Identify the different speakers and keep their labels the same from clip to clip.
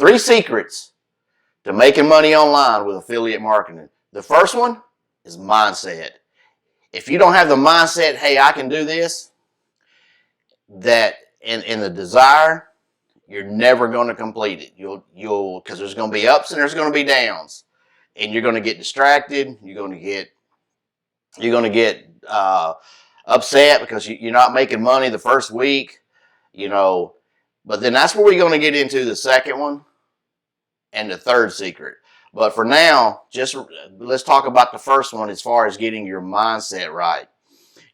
Speaker 1: 3 secrets to making money online with affiliate marketing. The first one is mindset. If you don't have the mindset, hey, I can do this, that in the desire, you're never going to complete it. You'll because there's going to be ups and there's going to be downs, and you're going to get distracted. You're going to get upset because you're not making money the first week, But then that's where we're going to get into the second one and the third secret. But for now, just let's talk about the first one as far as getting your mindset right.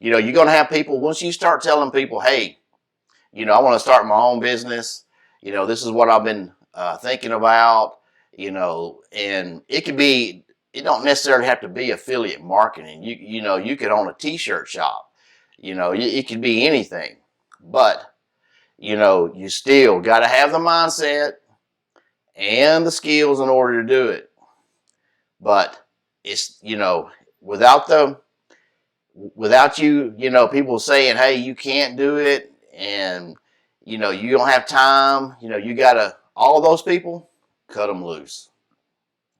Speaker 1: You're going to have people, once you start telling people, hey, I want to start my own business. This is what I've been thinking about, and it don't necessarily have to be affiliate marketing. You could own a t-shirt shop. It could be anything. But, you still got to have the mindset and the skills in order to do it. But it's, without you, people saying, hey, you can't do it, and, you don't have time, you got to, all those people, cut them loose.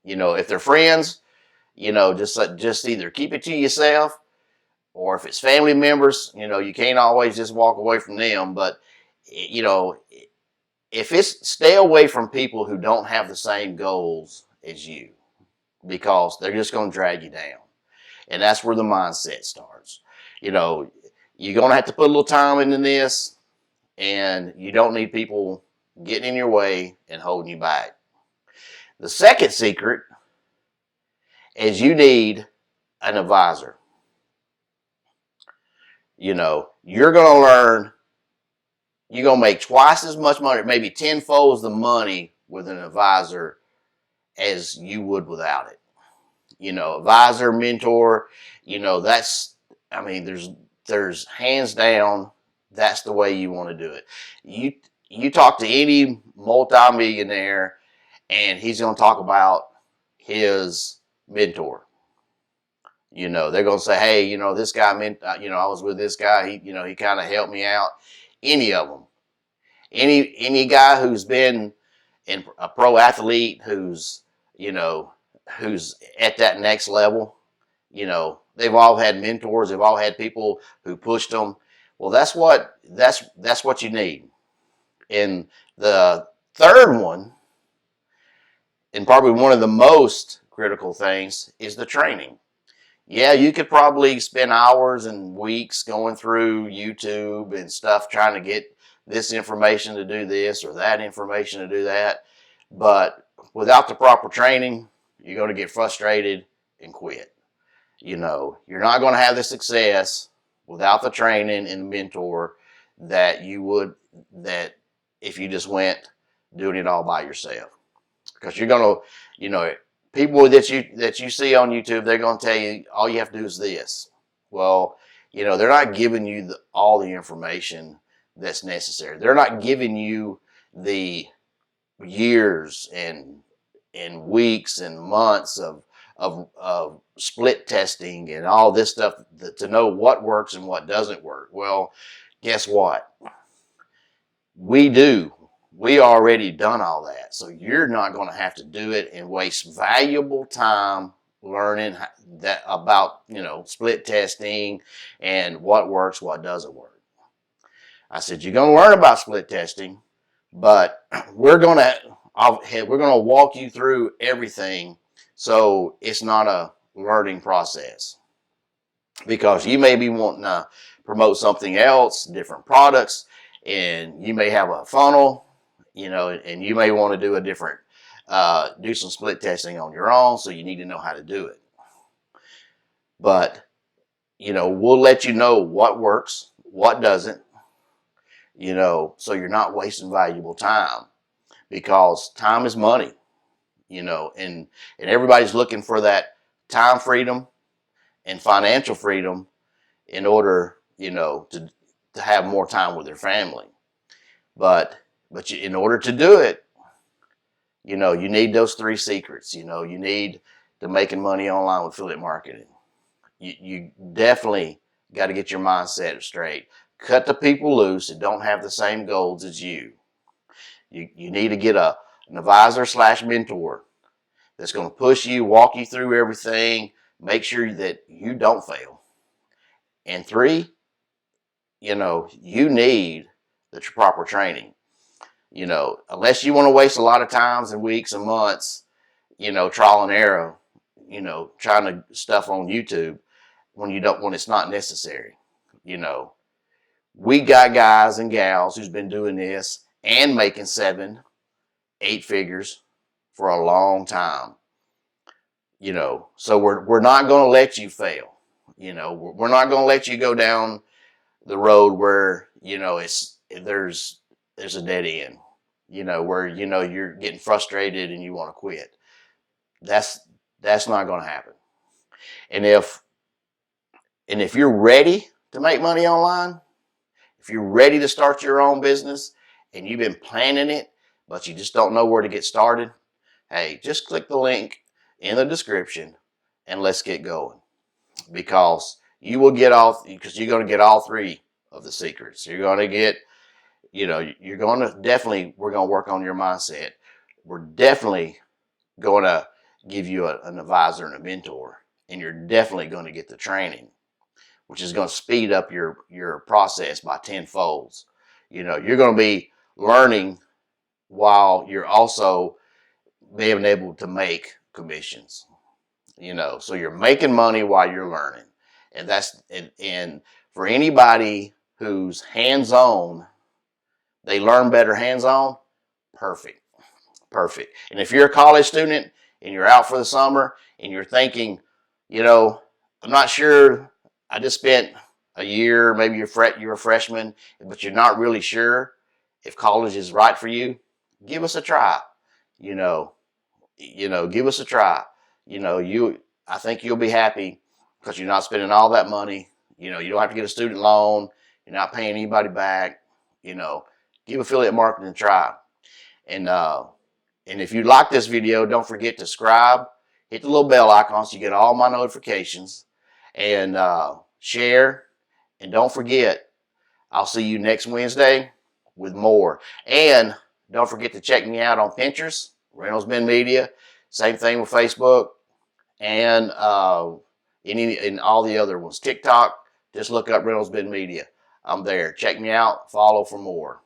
Speaker 1: If they're friends, just either keep it to yourself, or if it's family members, you can't always just walk away from them. But, if it's, stay away from people who don't have the same goals as you, because they're just going to drag you down. And that's where the mindset starts. You're going to have to put a little time into this, and you don't need people getting in your way and holding you back. The second secret is you need an advisor. You're going to learn, you're going to make twice as much money, maybe tenfold the money with an advisor as you would without it. Advisor, mentor, there's hands down, that's the way you want to do it. You talk to any multi-millionaire, and he's going to talk about his mentor. They're going to say, hey, this guy, I was with this guy, he kind of helped me out. Any of them. Any guy who's been a pro athlete, who's at that next level, they've all had mentors, they've all had people who pushed them. Well, that's what you need. And the third one, and probably one of the most critical things, is the training. Yeah, you could probably spend hours and weeks going through YouTube and stuff trying to get this information to do this or that information to do that. But without the proper training, you're going to get frustrated and quit. You're not going to have the success without the training and the mentor that you would, that if you just went doing it all by yourself. Because you're going to, people that you see on YouTube, they're going to tell you all you have to do is this. Well, they're not giving you all the information that's necessary. They're not giving you the years and weeks and months of split testing and all this stuff to know what works and what doesn't work. Well, guess what? We already done all that. So you're not going to have to do it and waste valuable time learning that about, split testing and what works, what doesn't work. I said, you're going to learn about split testing, but we're going to walk you through everything so it's not a learning process. Because you may be wanting to promote something else, different products, and you may have a funnel, and you may want to do a different, do some split testing on your own, so you need to know how to do it. But, we'll let you know what works, what doesn't, so you're not wasting valuable time, because time is money, and everybody's looking for that time freedom and financial freedom in order, to have more time with their family. But in order to do it, you need those 3 secrets. You need to making money online with affiliate marketing. You definitely got to get your mindset straight. Cut the people loose that don't have the same goals as you. You need to get a an advisor slash mentor that's going to push you, walk you through everything, make sure that you don't fail. And 3, you need the proper training. Unless you want to waste a lot of times and weeks and months, trial and error, trying to stuff on YouTube when it's not necessary. We got guys and gals who's been doing this and making 7, 8 figures for a long time. So we're not going to let you fail. We're not going to let you go down the road where there's a dead end. Where you're getting frustrated and you want to quit. That's not going to happen. And if you're ready to make money online, if you're ready to start your own business and you've been planning it, but you just don't know where to get started, hey, just click the link in the description and let's get going. Because you're going to get all 3 of the secrets. You're going to get, we're going to work on your mindset. We're definitely going to give you an advisor and a mentor, and you're definitely going to get the training, which is going to speed up your process by 10 folds. You're going to be learning while you're also being able to make commissions. So you're making money while you're learning. And for anybody who's hands-on, they learn better hands-on. Perfect. And if you're a college student and you're out for the summer and you're thinking, I'm not sure, I just spent a year, maybe you're a freshman, but you're not really sure if college is right for you, give us a try. Give us a try. I think you'll be happy because you're not spending all that money. You don't have to get a student loan. You're not paying anybody back. Give affiliate marketing a try. And if you like this video, don't forget to subscribe, hit the little bell icon so you get all my notifications, and share. And don't forget, I'll see you next Wednesday with more. And don't forget to check me out on Pinterest, RiddlesBendMedia. Same thing with Facebook and all the other ones. TikTok, just look up RiddlesBendMedia. I'm there. Check me out. Follow for more.